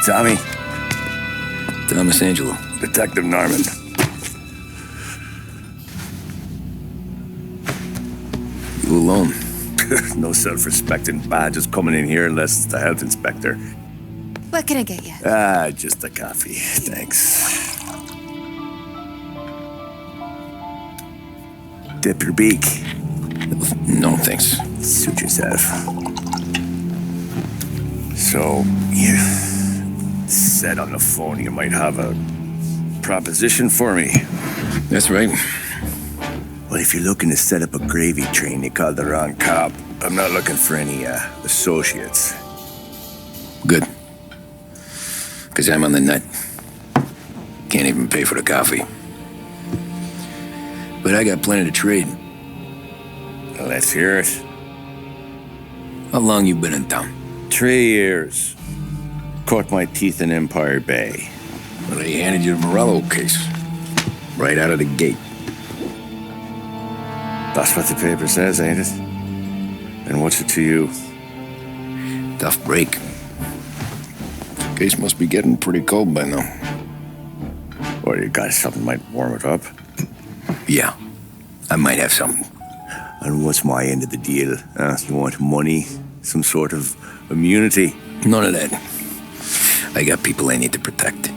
Tommy. Thomas Angelo. Detective Norman. You alone? No self-respecting badges coming in here unless it's the health inspector. What can I get you? Just a coffee. Thanks. Dip your beak. No, thanks. Suit yourself. So, you said on the phone you might have a proposition for me. That's right. Well, if you're looking to set up a gravy train, you called the wrong cop. I'm not looking for any, associates. Good. Because I'm on the nut. Can't even pay for the coffee. But I got plenty to trade. Well, let's hear it. How long you been in town? 3 years. Caught my teeth in Empire Bay. Well, they handed you the Morello case. Right out of the gate. That's what the paper says, ain't it? And what's it to you? Tough break. Case must be getting pretty cold by now. Or you got something might warm it up? Yeah, I might have something. And what's my end of the deal? You want money? Some sort of immunity? None of that. I got people I need to protect.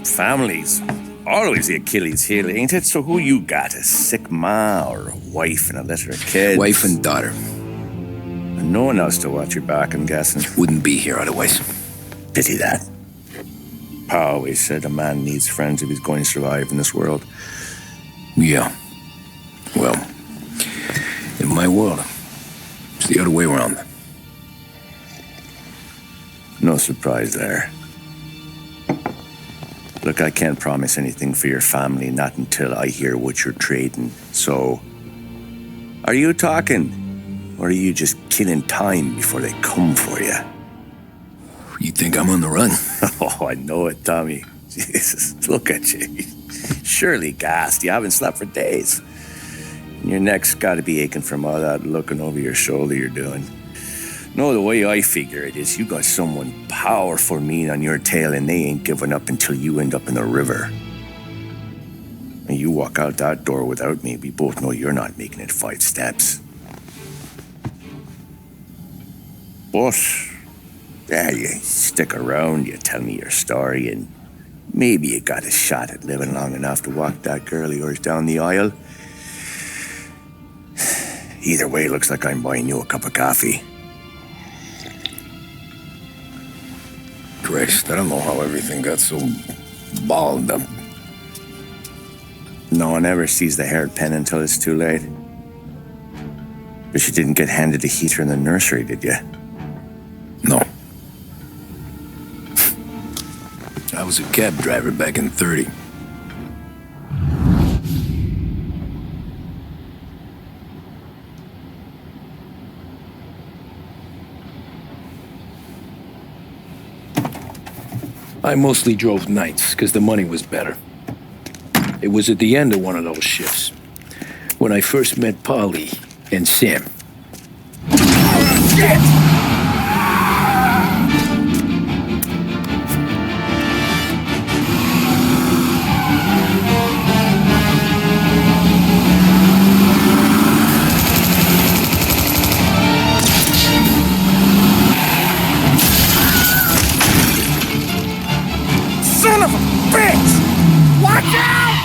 Families. Always the Achilles heel, ain't it? So who you got? A sick ma or a wife and a litter of kids? Wife and daughter. And no one else to watch your back, I'm guessing. Wouldn't be here otherwise. Pity that. Pa always said a man needs friends if he's going to survive in this world. Yeah. Well, in my world, it's the other way around. No surprise there. Look, I can't promise anything for your family, not until I hear what you're trading. So, are you talking? Or are you just killing time before they come for you? You think I'm on the run? Oh, I know it, Tommy. Jesus, look at you. Surely gassed. You haven't slept for days. And your neck's got to be aching from all that looking over your shoulder you're doing. No, the way I figure it is you got someone powerful mean on your tail and they ain't giving up until you end up in the river. And you walk out that door without me, we both know you're not making it 5 steps. But, yeah, you stick around, you tell me your story, and maybe you got a shot at living long enough to walk that girl of yours down the aisle. Either way, looks like I'm buying you a cup of coffee. Christ, I don't know how everything got so balled up. No one ever sees the haired pen until it's too late. But you didn't get handed a heater in the nursery, did you? No. I was a cab driver back in 30. I mostly drove nights because the money was better. It was at the end of one of those shifts when I first met Polly and Sam. Shit! Son of a bitch! Watch out!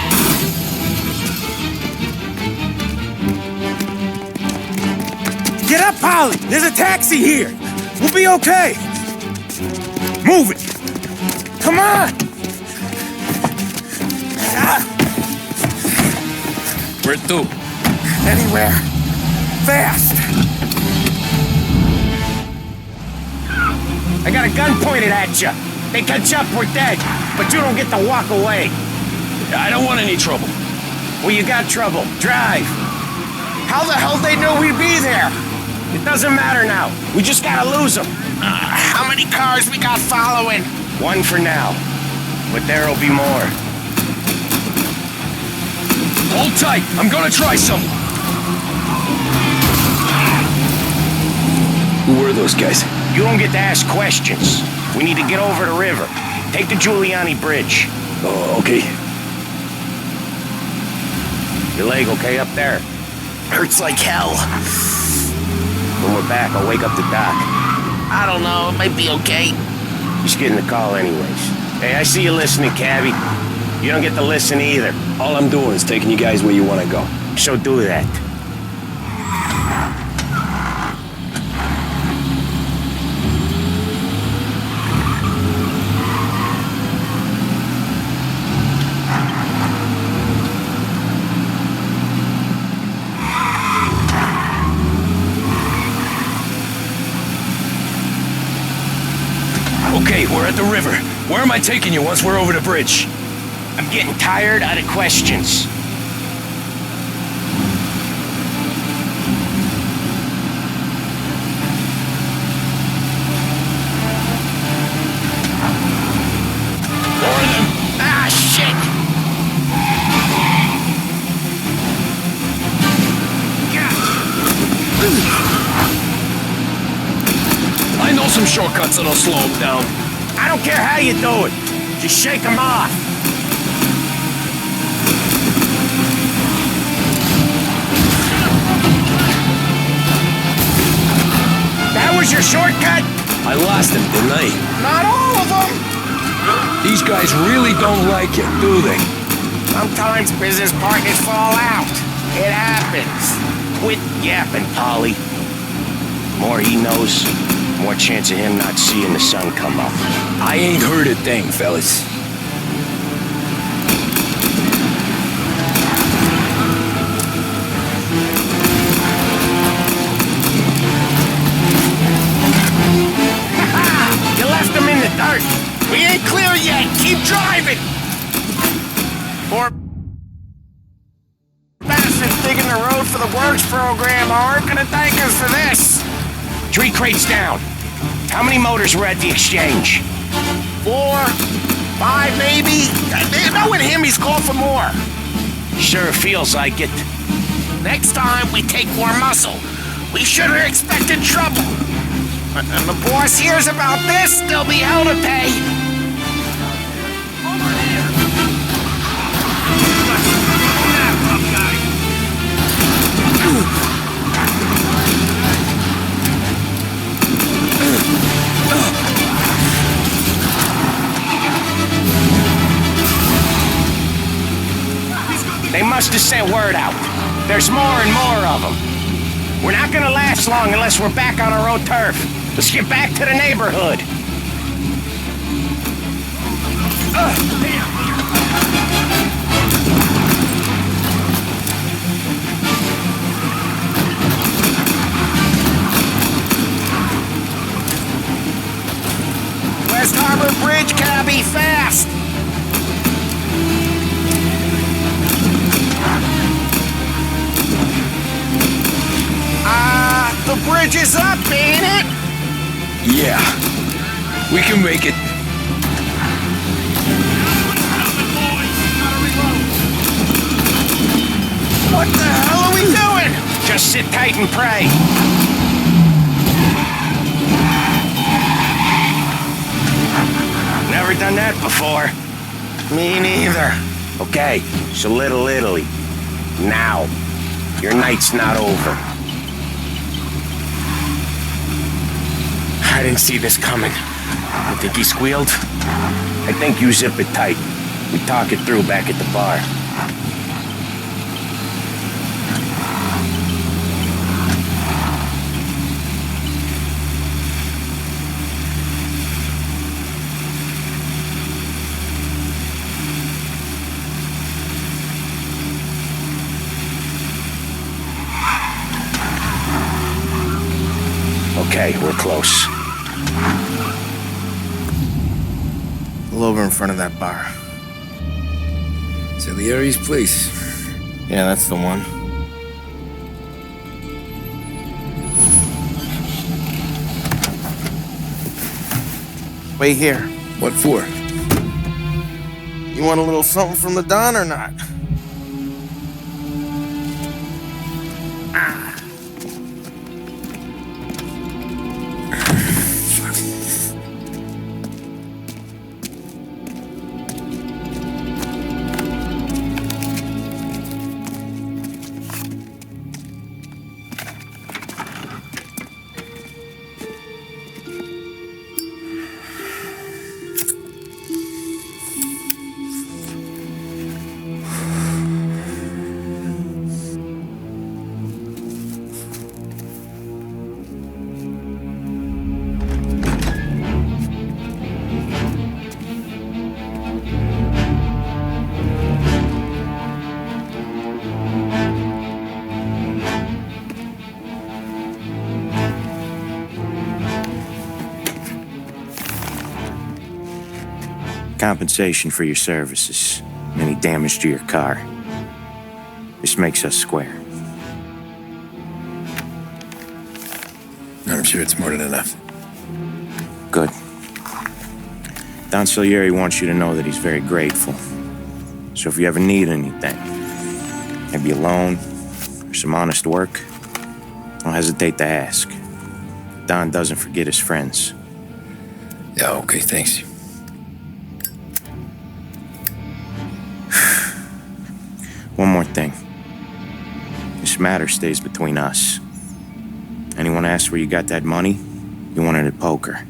Get up, Polly! There's a taxi here! We'll be okay! Move it! Come on! Where to? Anywhere. Fast! I got a gun pointed at you. They catch up, we're dead. But you don't get to walk away. I don't want any trouble. Well, you got trouble. Drive. How the hell they know we'd be there? It doesn't matter now. We just gotta lose them. How many cars we got following? One for now. But there'll be more. Hold tight. I'm gonna try some. Who were those guys? You don't get to ask questions. We need to get over the river. Take the Giuliani Bridge. Oh, okay. Your leg okay up there? Hurts like hell. When we're back, I'll wake up the doc. I don't know, it might be okay. Just getting the call anyways. Hey, I see you listening, Cabby. You don't get to listen either. All I'm doing is taking you guys where you want to go. So do that. Okay, we're at the river. Where am I taking you once we're over the bridge? I'm getting tired of the questions. Ah, shit! I know some shortcuts that'll slow him down. I don't care how you do it. Just shake them off. That was your shortcut? I lost him, didn't I? Not all of them. These guys really don't like it, do they? Sometimes business partners fall out. It happens. Quit yapping, Polly. More he knows, more chance of him not seeing the sun come up. I ain't heard a thing, fellas. You left him in the dirt. We ain't clear yet! Keep driving! Poor bastards digging the road for the works program aren't gonna thank us for this. 3 crates down. How many motors were at the exchange? 4, 5 maybe? Knowing him, he's called for more. Sure feels like it. Next time, we take more muscle. We should have expected trouble. And the boss hears about this, there'll be hell to pay. Over here. They must have sent word out. There's more and more of them. We're not gonna last long unless we're back on our own turf. Let's get back to the neighborhood. West Harbor Bridge, cabby, fast! The bridge is up, ain't it? Yeah. We can make it. What the hell are we doing? Just sit tight and pray. Never done that before. Me neither. Okay, so Little Italy. Now. Your night's not over. I didn't see this coming. You think he squealed? I think you zip it tight. We talk it through back at the bar. Okay, we're close. Pull over in front of that bar. Salieri's place. Yeah, that's the one. Wait here. What for? You want a little something from the Don or not? Compensation for your services. Any damage to your car. This makes us square. I'm sure it's more than enough. Good. Don Salieri wants you to know that he's very grateful. So if you ever need anything, maybe a loan or some honest work, don't hesitate to ask. Don doesn't forget his friends. Yeah, okay, thanks. One more thing. This matter stays between us. Anyone asks where you got that money, you won it at poker.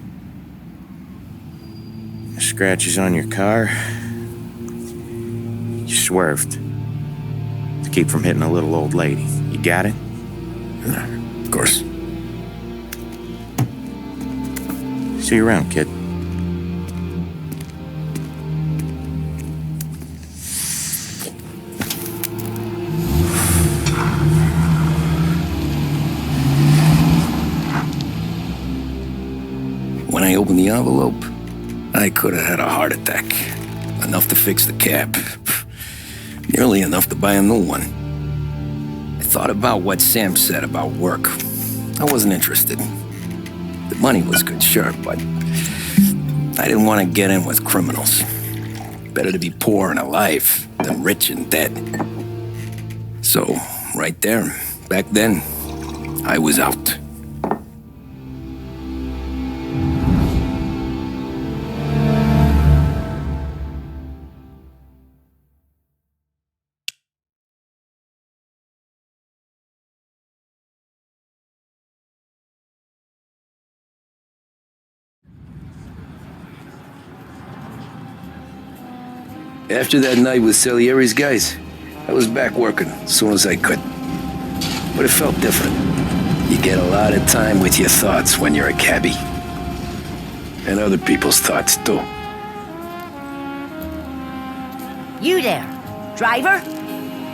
Scratches on your car, you swerved to keep from hitting a little old lady. You got it? Of course. See you around, kid. When I opened the envelope, I could have had a heart attack. Enough to fix the cab. Nearly enough to buy a new one. I thought about what Sam said about work. I wasn't interested. The money was good, sure, but I didn't want to get in with criminals. Better to be poor and alive than rich and dead. So, right there, back then, I was out. After that night with Salieri's guys, I was back working as soon as I could. But it felt different. You get a lot of time with your thoughts when you're a cabbie. And other people's thoughts, too. You there, driver?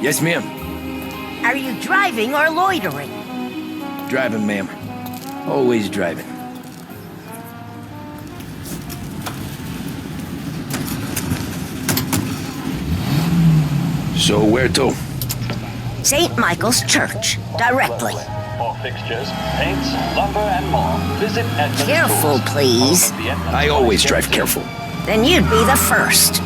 Yes, ma'am. Are you driving or loitering? Driving, ma'am. Always driving. So where to? St. Michael's Church, directly. For fixtures, paints, lumber, and more, visit Edmonds Careful, Tools. please. I always drive careful. Then you'd be the first.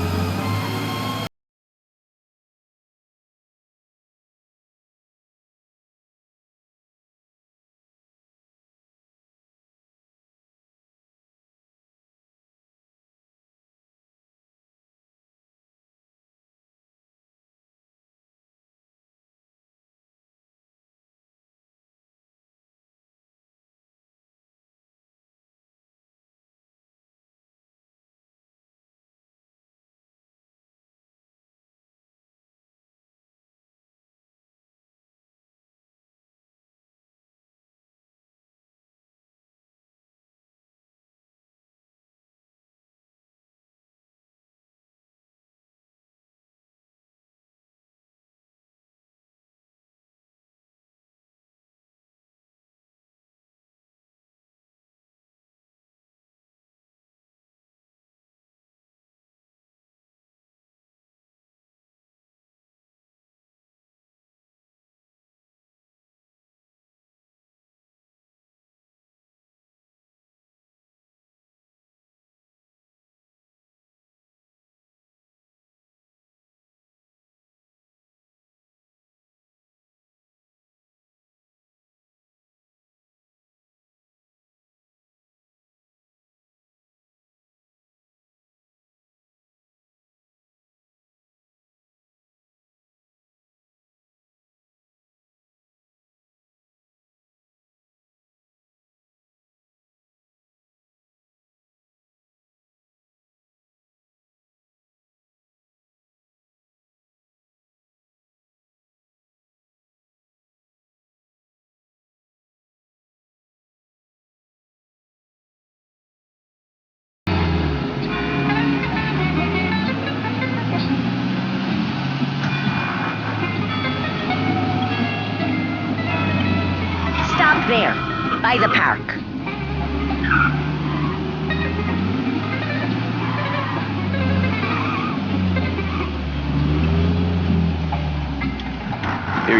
Stop there, by the park.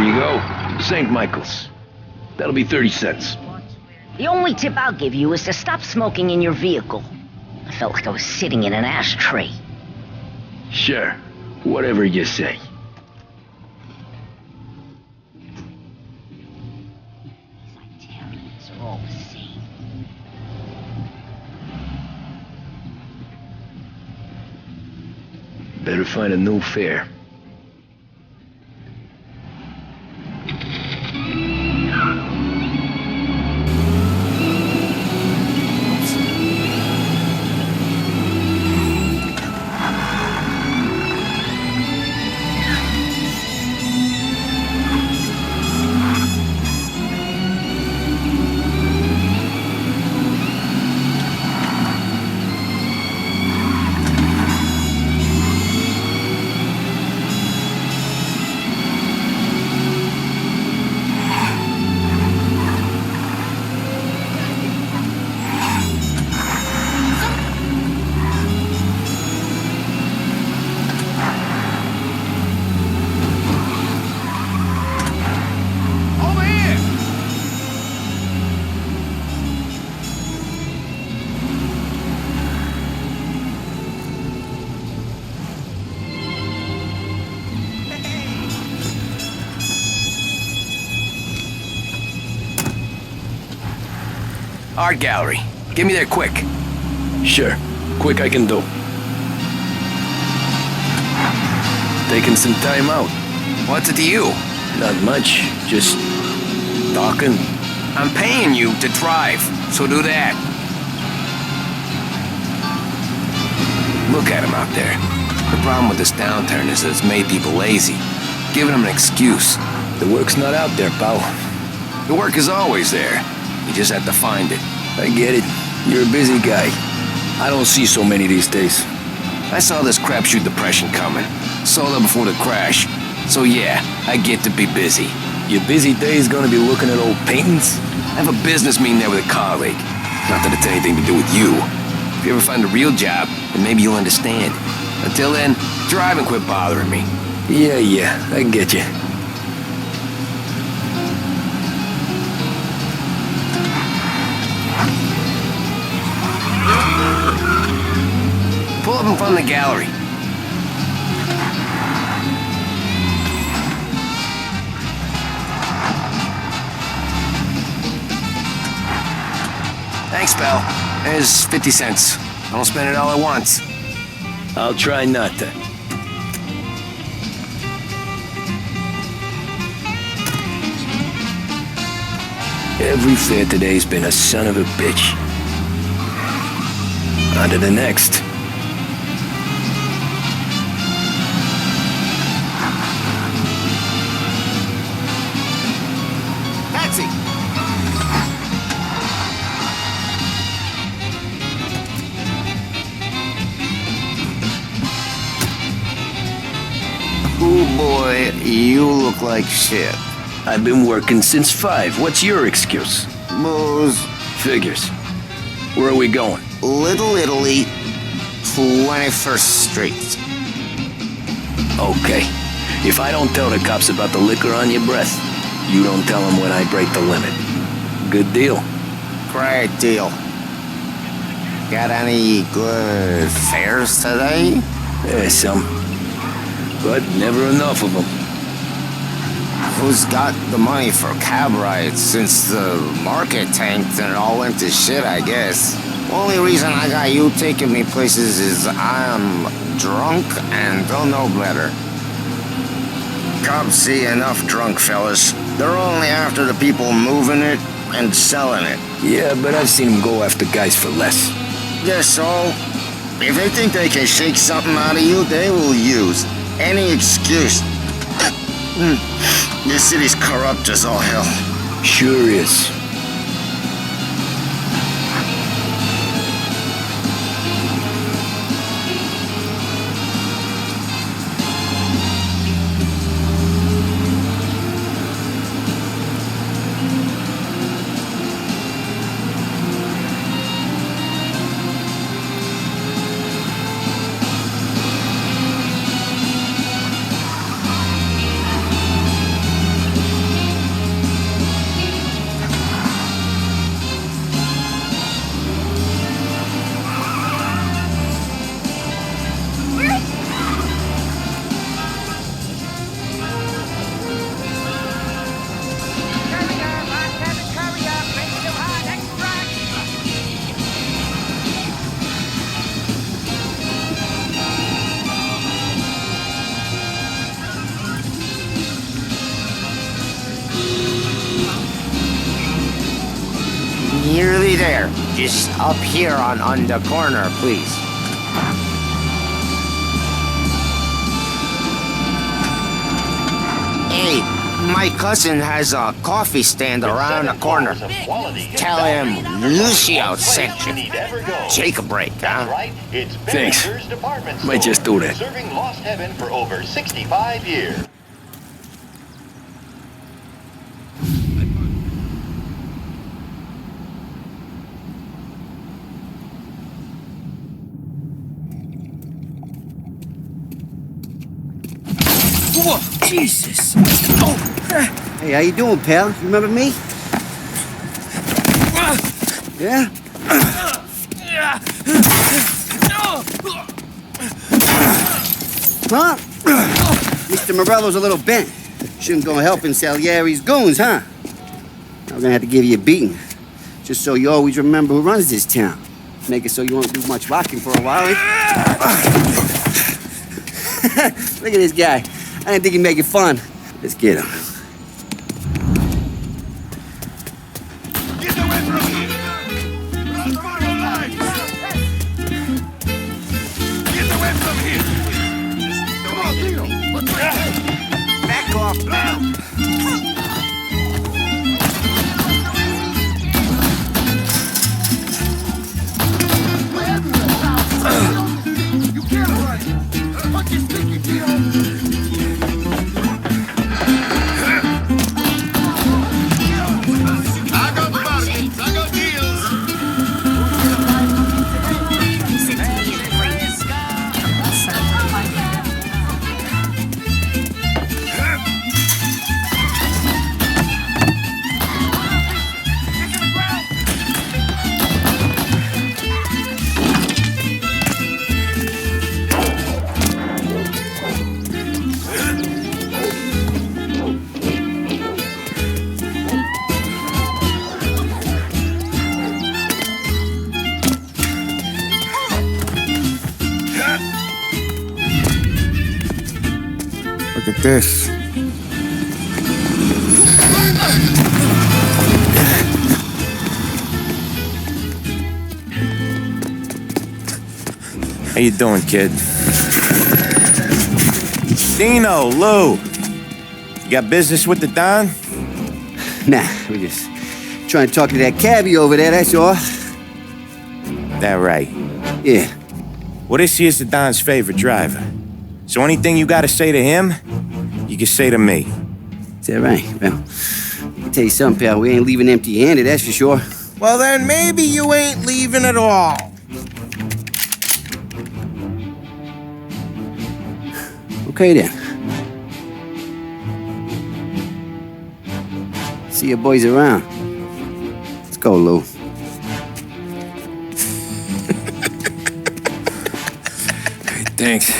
you go. St. Michael's. That'll be 30 cents. The only tip I'll give you is to stop smoking in your vehicle. I felt like I was sitting in an ashtray. Sure. Whatever you say. It's all the same. Better find a new fare. Art gallery. Get me there quick. Sure. Quick I can do. Taking some time out. What's it to you? Not much. Just talking. I'm paying you to drive, so do that. Look at him out there. The problem with this downturn is that it's made people lazy, giving them an excuse. The work's not out there, pal. The work is always there. You just have to find it. I get it. You're a busy guy. I don't see so many these days. I saw this crapshoot depression coming. Saw that before the crash. So yeah, I get to be busy. Your busy day's gonna be looking at old paintings? I have a business meeting there with a colleague. Not that it's anything to do with you. If you ever find a real job, then maybe you'll understand. Until then, drive and quit bothering me. Yeah, I get you. Pull up in front of the gallery. Thanks, pal. There's 50 cents. I don't spend it all at once. I'll try not to. Every fare today's been a son of a bitch. On to the next. Taxi! Ooh, boy, you look like shit. I've been working since 5. What's your excuse? Booze. Figures. Where are we going? Little Italy, 21st Street. Okay. If I don't tell the cops about the liquor on your breath, you don't tell them when I break the limit. Good deal. Great deal. Got any good fares today? There's some. But never enough of them. Who's got the money for cab rides since the market tanked and it all went to shit, I guess? Only reason I got you taking me places is I'm drunk and don't know better. Cops see enough drunk fellas. They're only after the people moving it and selling it. Yeah, but I've seen them go after guys for less. Guess so. If they think they can shake something out of you, they will use any excuse. This city's corrupt as all hell. Sure is. there. Just up here on the corner, please. Hey, my cousin has a coffee stand around the corner. Tell him Lucio sent you. Take a break, huh? Right, it's Thanks. Villagers Department Might just Store, do that. Serving Lost Heaven for over 65 years. Whoa, Jesus. Hey, how you doing, pal? You remember me? Yeah? Huh? Mr. Morello's a little bent. Shouldn't go helping Salieri's goons, huh? I'm gonna have to give you a beating. Just so you always remember who runs this town. Make it so you won't do much rocking for a while. Look at this guy. I didn't think he'd make it fun. Let's get him. Get away from here! Run for your life! Get away from here! Come on, Tito! What's that? Back off now. You can't run! Punch his sticky, Tito! I got bargains, I got deals! Look at this. How you doing, kid? Dino, Lou. You got business with the Don? Nah, we just trying to talk to that cabbie over there, that's all. That right. Yeah. Well, this here's the Don's favorite driver. So anything you gotta say to him, you can say to me. Is that right? Well, I can tell you something, pal. We ain't leaving empty-handed, that's for sure. Well, then maybe you ain't leaving at all. Okay, then. See you boys around. Let's go, Lou. Thanks.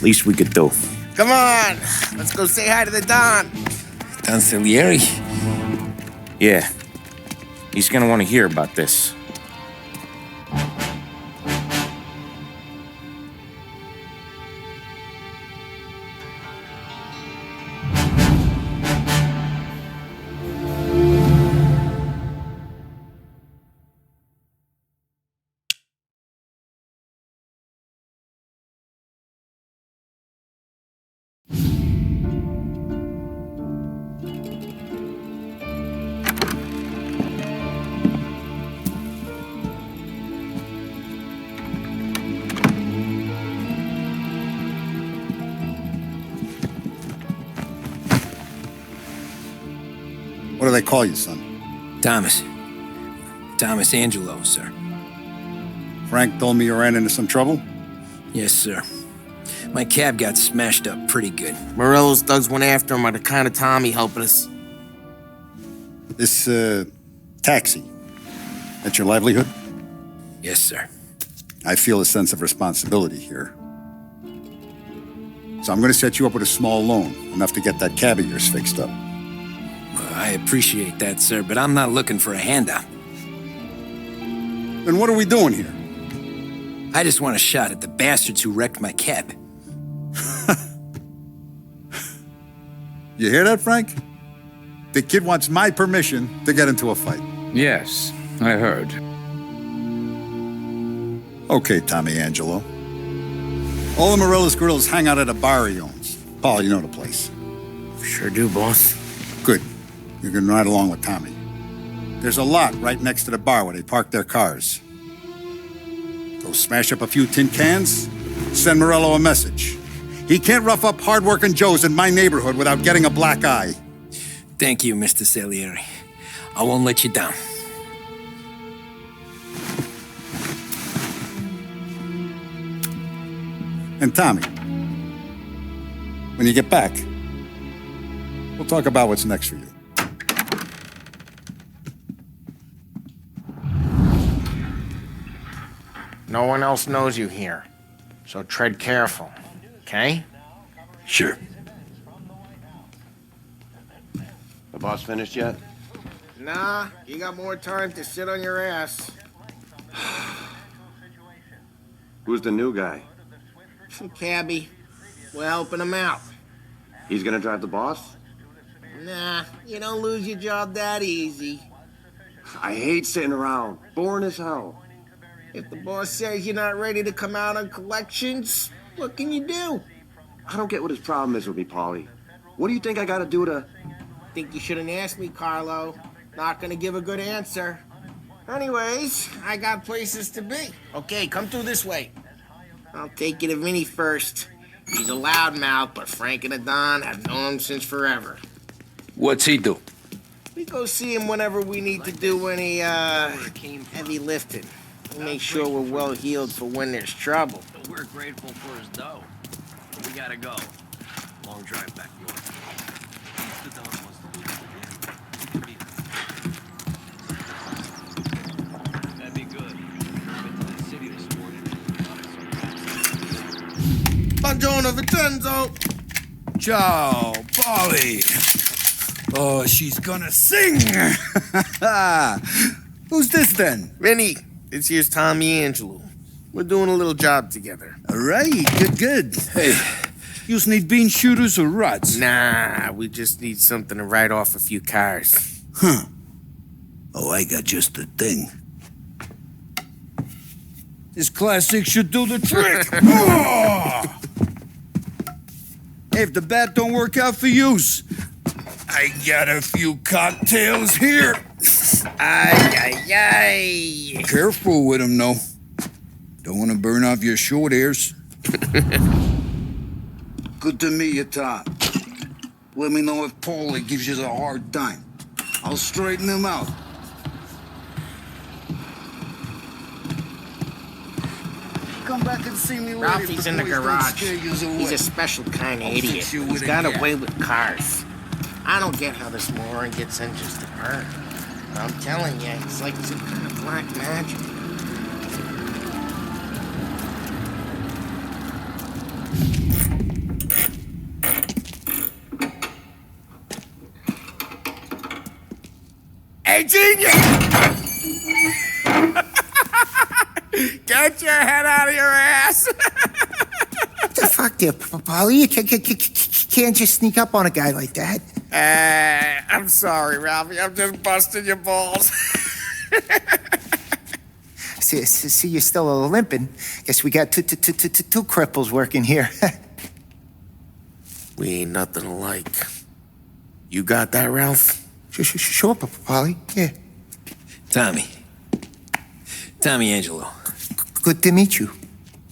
Least we could do. Come on, let's go say hi to the Don. Don Salieri? Yeah. He's gonna want to hear about this. What do they call you, son? Thomas. Thomas Angelo, sir. Frank told me you ran into some trouble? Yes, sir. My cab got smashed up pretty good. Morello's thugs went after him on account of Tommy helping us. This, taxi, that's your livelihood? Yes, sir. I feel a sense of responsibility here. So I'm gonna set you up with a small loan, enough to get that cab of yours fixed up. I appreciate that, sir, but I'm not looking for a handout. Then what are we doing here? I just want a shot at the bastards who wrecked my cab. You hear that, Frank? The kid wants my permission to get into a fight. Yes, I heard. Okay, Tommy Angelo. All the Morella's grills hang out at a bar he owns. Paul, you know the place. Sure do, boss. Good. You can ride along with Tommy. There's a lot right next to the bar where they park their cars. Go smash up a few tin cans, send Morello a message. He can't rough up hard-working Joes in my neighborhood without getting a black eye. Thank you, Mr. Salieri. I won't let you down. And Tommy, when you get back, we'll talk about what's next for you. No one else knows you here, so tread careful, okay? Sure. The boss finished yet? Nah, you got more time to sit on your ass. Who's the new guy? Cabby, we're helping him out. He's gonna drive the boss? Nah, you don't lose your job that easy. I hate sitting around. Boring as hell. If the boss says you're not ready to come out on collections, what can you do? I don't get what his problem is with me, Paulie. What do you think I gotta do to... Think you shouldn't ask me, Carlo. Not gonna give a good answer. Anyways, I got places to be. Okay, come through this way. I'll take you to Vinny first. He's a loudmouth, but Frank and the Don have known him since forever. What's he do? We go see him whenever we need to do any, heavy lifting. We make sure we're well heeled for when there's trouble. We're grateful for his dough. We gotta go. Long drive back north. That'd be good. Went to the city this morning. Buongiorno, Vincenzo! Ciao, Polly. Oh, she's gonna sing. Who's this then? Vinny, this here's Tommy Angelo. We're doing a little job together. All right, good. Hey, you need bean shooters or rods? Nah, we just need something to write off a few cars. Huh. Oh, I got just the thing. This classic should do the trick. Oh! Hey, if the bat don't work out for yous, I got a few cocktails here. Ay. Careful with them, though. Don't want to burn off your short hairs. Good to meet you, Tom. Let me know if Paulie gives you a hard time. I'll straighten him out. Come back and see me later. Ralphie's in the garage. He's a special kind of idiot. He's got a way with cars. I don't get how this moron gets engines to burn. I'm telling you, it's like some kind of black magic. Hey, genius! Get your head out of your ass! What the fuck there, Paulie? You can't just sneak up on a guy like that. I'm sorry, Ralphie. I'm just busting your balls. See, you're still limping. Guess we got two cripples working here. We ain't nothing alike. You got that, Ralph? Sure, Paulie. Yeah. Tommy Angelo. Good to meet you.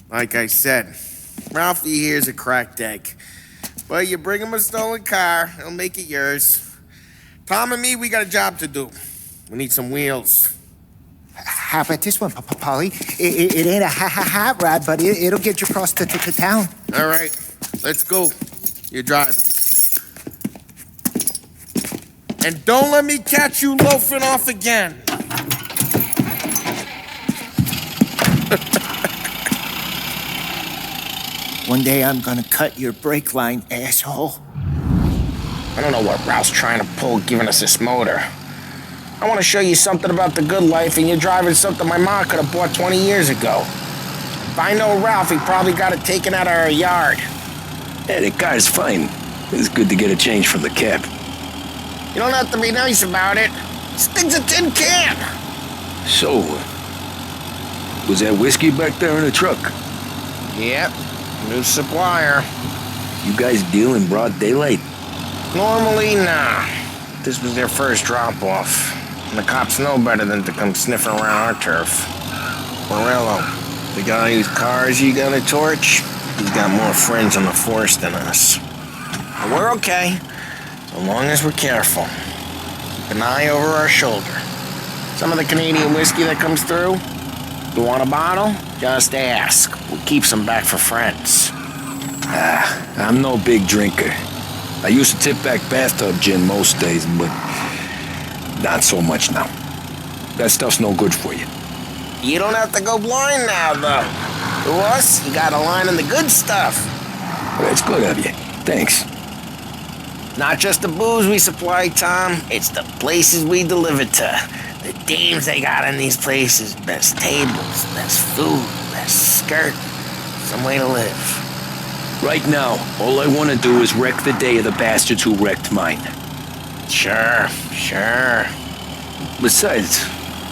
Like I said, Ralphie here's a cracked egg. But you bring him a stolen car, he'll make it yours. Tom and me, we got a job to do. We need some wheels. How about this one, Paulie? It ain't a hot rod, but it'll get you across to town. All right, let's go. You're driving. And don't let me catch you loafing off again. One day I'm gonna cut your brake line, asshole. I don't know what Ralph's trying to pull giving us this motor. I want to show you something about the good life, and you're driving something my mom could have bought 20 years ago. If I know Ralph, he probably got it taken out of our yard. Yeah, the car's fine. It's good to get a change from the cab. You don't have to be nice about it. This thing's a tin can. So, was that whiskey back there in the truck? Yep, new supplier. You guys deal in broad daylight? Normally, nah. This was their first drop-off. And the cops know better than to come sniffing around our turf. Morello, the guy whose cars you got a torch, he's got more friends on the force than us. But we're okay, so long as we're careful. Keep an eye over our shoulder. Some of the Canadian whiskey that comes through, you want a bottle? Just ask. We'll keep some back for friends. I'm no big drinker. I used to tip back bathtub gin most days, but not so much now. That stuff's no good for you. You don't have to go blind now, though. To us, you got a line on the good stuff. That's good of you. Thanks. Not just the booze we supply, Tom. It's the places we deliver to. The dames they got in these places. Best tables, best food, best skirt. Some way to live. Right now, all I want to do is wreck the day of the bastards who wrecked mine. Sure. Besides,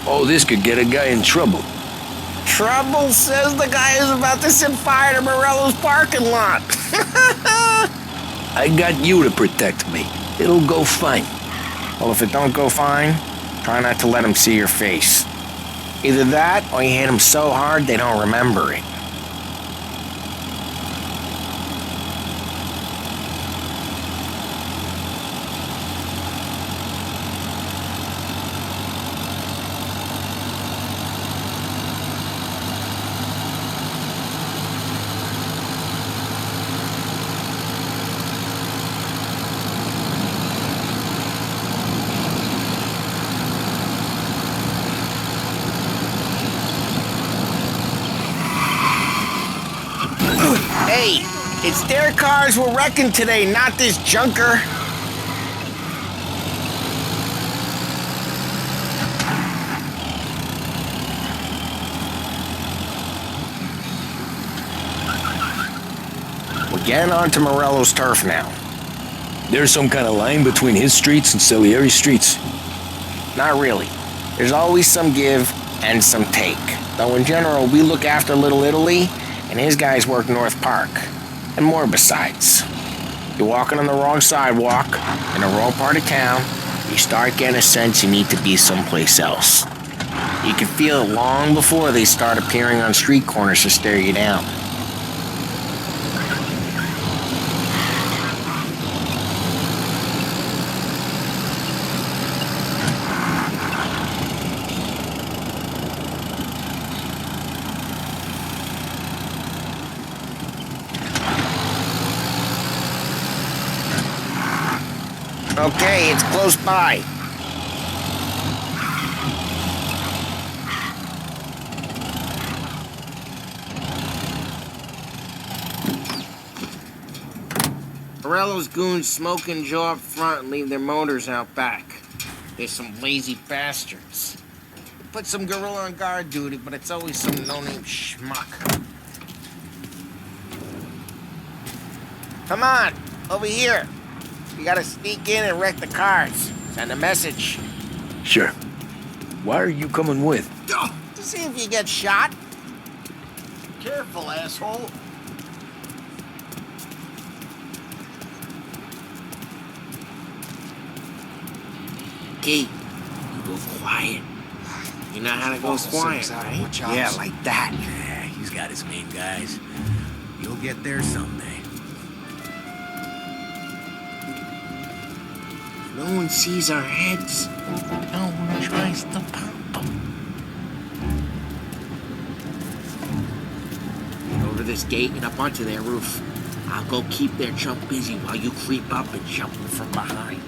all this could get a guy in trouble. Trouble, says the guy who's about to set fire to Morello's parking lot. I got you to protect me. It'll go fine. Well, if it don't go fine, try not to let them see your face. Either that, or you hit them so hard they don't remember it. Hey, it's their cars we're wrecking today, not this junker. We're getting onto Morello's turf now. There's some kind of line between his streets and Salieri's streets. Not really. There's always some give and some take. Though in general, we look after Little Italy, and his guys work North Park. And more besides. You're walking on the wrong sidewalk, in the wrong part of town, you start getting a sense you need to be someplace else. You can feel it long before they start appearing on street corners to stare you down. Okay, it's close by. Morello's goons smoke and jaw up front and leave their motors out back. They're some lazy bastards. Put some gorilla on guard duty, but it's always some no-name schmuck. Come on, over here. You gotta sneak in and wreck the cars. Send a message. Sure. Why are you coming with? To see if you get shot. Careful, asshole. Key, you go quiet. You know how to go quiet, right? Yeah, like that. Yeah, he's got his main guys. You'll get there someday. No one sees our heads. No one tries to pop them. Over this gate and up onto their roof. I'll go keep their chump busy while you creep up and jump them from behind.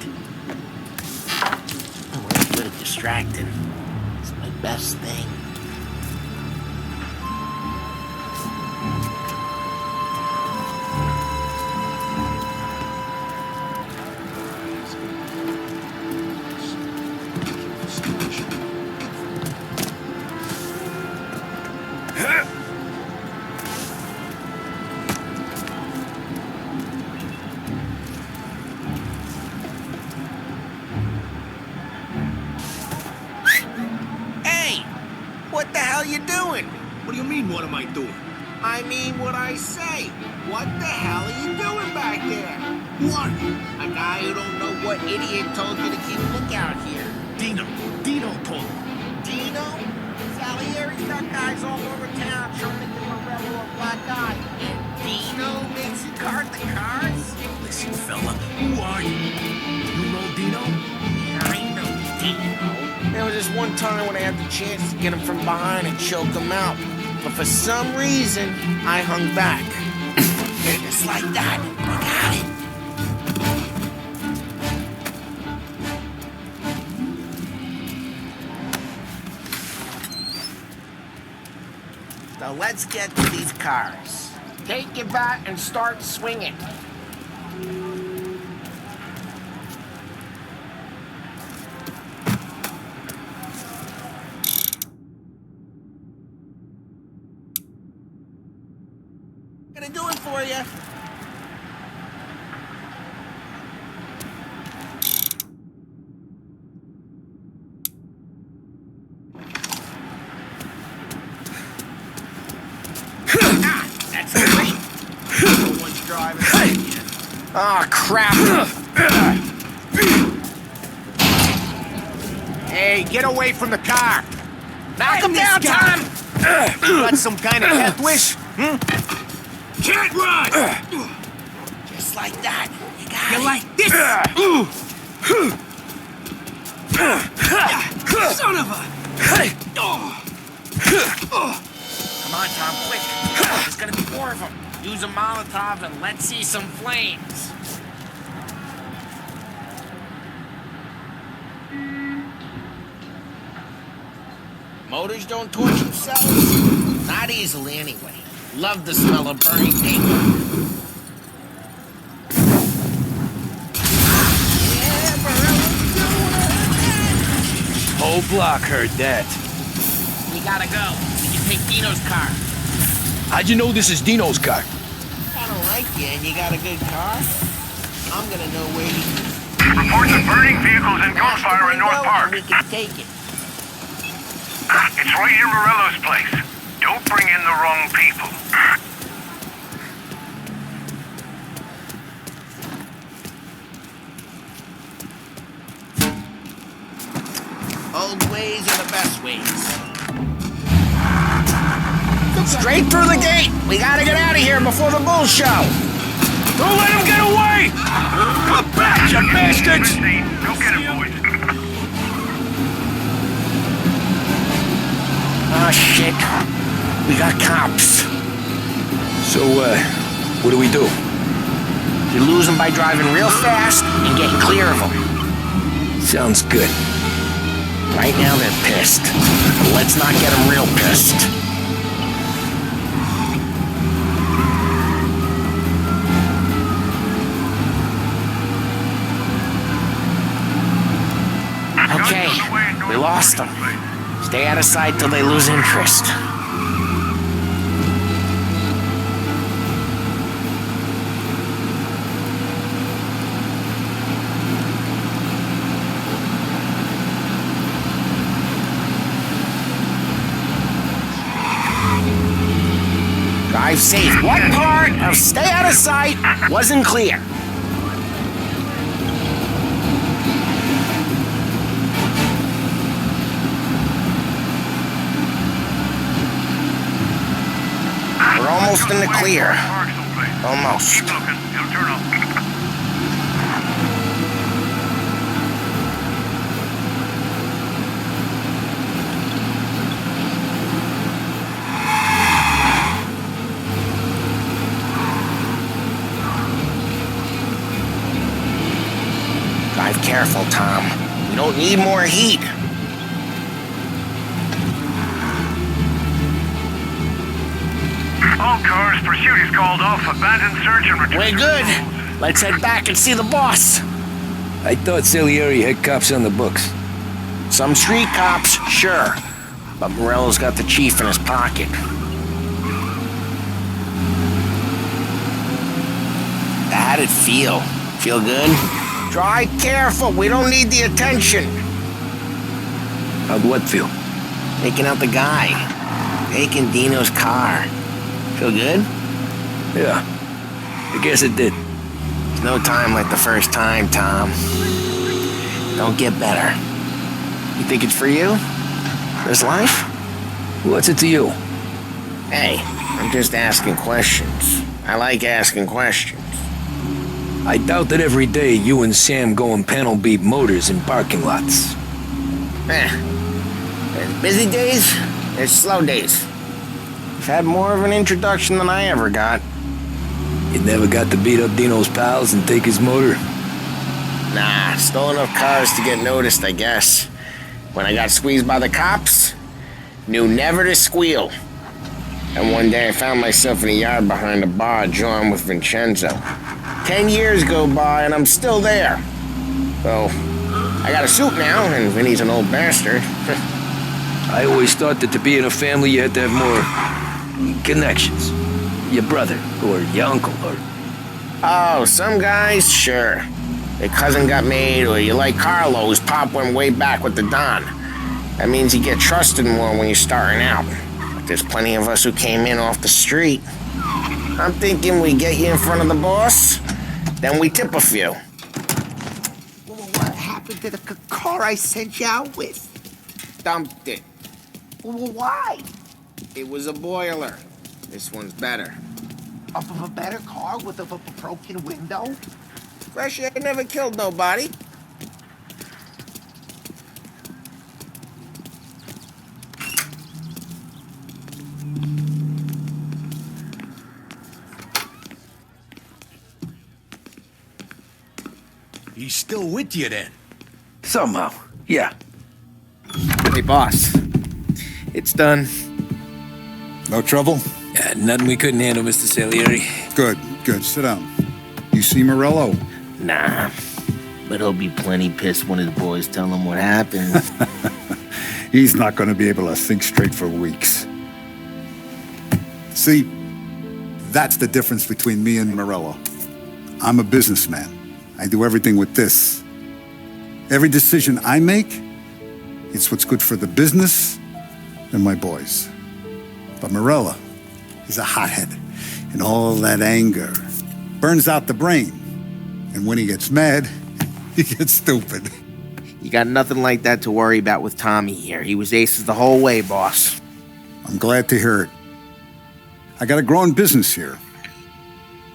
We're a little distracted. It's my best thing. Hey, What the hell you doing? What do you mean, what am I doing? I mean what I say. What the hell are you doing back there? What? A guy who don't know what idiot told you to keep a lookout here. Dino told me. Dino? Salieri's got guys all over town trying to give Morello a black eye. And Dino makes you guard the cars? Listen, fella, who are you? You know Dino? I know Dino. There was this one time when I had the chance to get him from behind and choke him out. But for some reason, I hung back. Just like that. I got it. Now let's get to these cars. Take your bat and start swinging. Gonna do it for you. That's great. No one's driving. Oh, crap. Hey, get away from the car. Knock him down, Tom. You got some kind of death wish? Can't run! Just like that. You got You it. like this? Son of a... Come on, Tom, quick. There's gonna be more of them. Use a Molotov and let's see some flames. Motors don't torch themselves? Not easily, anyway. Love the smell of burning paint. Yeah, Morello's doing it. Whole block heard that. We gotta go. We can take Dino's car. How'd you know this is Dino's car? I don't like you, and you got a good car. I'm gonna know where you... Reports of burning vehicles and gunfire in North Park. We can take it. It's right near Morello's place. Don't bring in the wrong people. Old ways are the best ways. Straight through the gate! We gotta get out of here before the bull show! Don't let him get away! Come back, you bastards! Go get him, boys. Oh, shit. We got cops. So, what do we do? You lose them by driving real fast and getting clear of them. Sounds good. Right now they're pissed. But let's not get them real pissed. Okay, we lost them. Stay out of sight till they lose interest. Drive safe. What part of stay out of sight wasn't clear? We're almost in the clear. Almost. Keep looking. It'll turn up. Drive careful, Tom. We don't need more heat. All cars, pursuit is called off. Abandoned search and return. We're good. Let's head back and see the boss. I thought Salieri had cops on the books. Some street cops, sure. But Morello's got the chief in his pocket. How'd it feel? Feel good? Drive careful. We don't need the attention. How'd what feel? taking out the guy, taking Dino's car. Feel good? Yeah, I guess it did. There's no time like the first time, Tom. Don't get better. You think it's for you? This life? What's it to you? Hey, I'm just asking questions. I like asking questions. I doubt that every day you and Sam go and panel beat motors in parking lots. There's busy days, there's slow days. You've had more of an introduction than I ever got. You never got to beat up Dino's pals and take his motor? Nah, stole enough cars to get noticed, I guess. When I got squeezed by the cops, knew never to squeal. And one day I found myself in a yard behind a bar drawing with Vincenzo. 10 years go by and I'm still there. So, I got a suit now, and Vinny's an old bastard. I always thought that to be in a family you had to have more connections. Your brother, or your uncle, or... Oh, some guys, sure. Their cousin got made, or you like Carlo's pop went way back with the Don. That means you get trusted more when you're starting out. But there's plenty of us who came in off the street. I'm thinking we get you in front of the boss, then we tip a few. What happened to the car I sent you out with? Dumped it. Why? It was a boiler. This one's better. Off of a better car with a broken window? Fresh air never killed nobody. He's still with you then? Somehow, yeah. Hey, boss. It's done. No trouble? Yeah, nothing we couldn't handle, Mr. Salieri. Good, good. Sit down. You see Morello? Nah, but he'll be plenty pissed when his boys tell him what happened. He's not going to be able to think straight for weeks. See, that's the difference between me and Morello. I'm a businessman. I do everything with this. Every decision I make, it's what's good for the business and my boys. But Morello is a hothead, and all that anger burns out the brain. And when he gets mad, he gets stupid. You got nothing like that to worry about with Tommy here. He was aces the whole way, boss. I'm glad to hear it. I got a growing business here.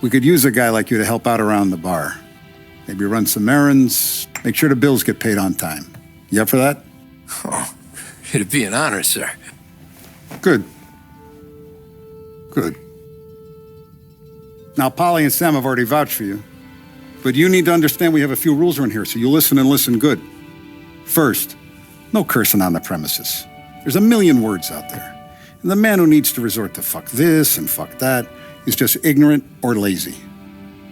We could use a guy like you to help out around the bar. Maybe run some errands, make sure the bills get paid on time. You up for that? Oh, it'd be an honor, sir. Good. Good. Now, Polly and Sam have already vouched for you. But you need to understand we have a few rules around here, so you listen and listen good. First, no cursing on the premises. There's a million words out there. And the man who needs to resort to fuck this and fuck that is just ignorant or lazy.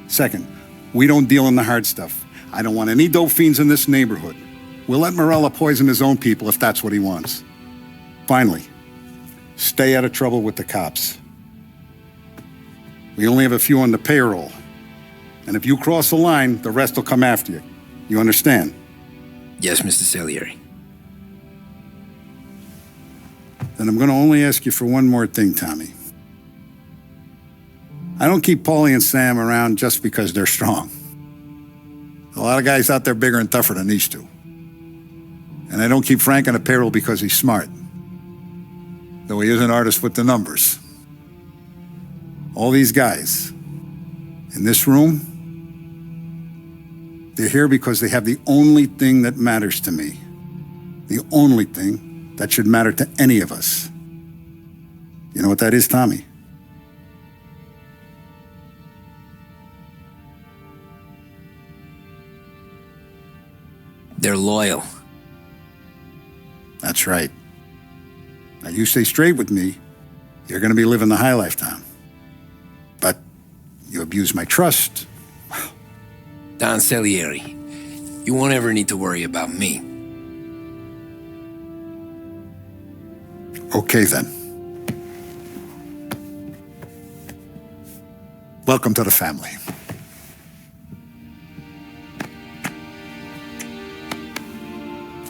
Second, we don't deal in the hard stuff. I don't want any dope fiends in this neighborhood. We'll let Morello poison his own people if that's what he wants. Finally, stay out of trouble with the cops. We only have a few on the payroll. And if you cross the line, the rest will come after you. You understand? Yes, Mr. Salieri. Then I'm going to only ask you for one more thing, Tommy. I don't keep Paulie and Sam around just because they're strong. A lot of guys out there bigger and tougher than these two. And I don't keep Frank on the payroll because he's smart. Though he is an artist with the numbers. All these guys in this room, they're here because they have the only thing that matters to me. The only thing that should matter to any of us. You know what that is, Tommy? They're loyal. That's right. Now, you stay straight with me, you're going to be living the high life, Tom. But you abuse my trust. Don Salieri, you won't ever need to worry about me. Okay, then. Welcome to the family.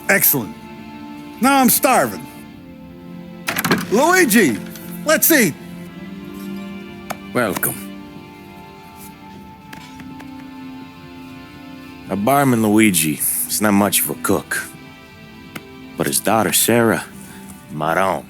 Excellent. Now I'm starving. Luigi, let's eat. Welcome. Our barman Luigi is not much of a cook, but his daughter Sarah, Maron,